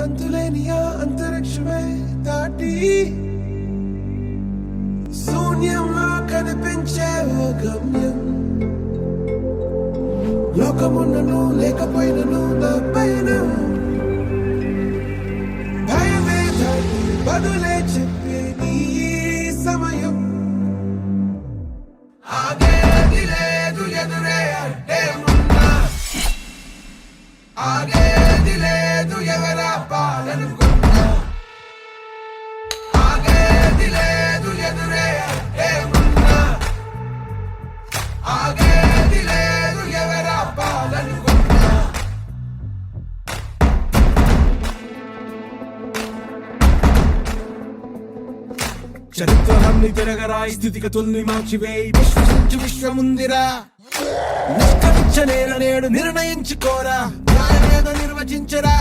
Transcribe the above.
అంతులేని ఆ అంతరిక్షమే దాటి శూన్యంలో కనిపించే ఓ గమ్యం. లోకమున్నను లేకపోయినను నా పైన భయమే దాటి బదులే చెప్పే నీ సమయం. ఆగేది లేదు ఎదురే అంటే ఉన్నా, ఆగేది లేదు ఎవరా పాలనుకున్నా, ఆగేది లేదు ఎదురే అంటే ఉన్నా, ఆగేది లేదు ఎవరా పాలనుకున్నా. చరిత్రలన్నీ తిరగరాయి, స్థితిగతుల్ని మార్చివేయి, విశ్వసించు విశ్వముందిరా. నిష్కరించ నేల నేడు నిర్ణయించుకోరా, న్యాయమేదో నిర్వచించరా.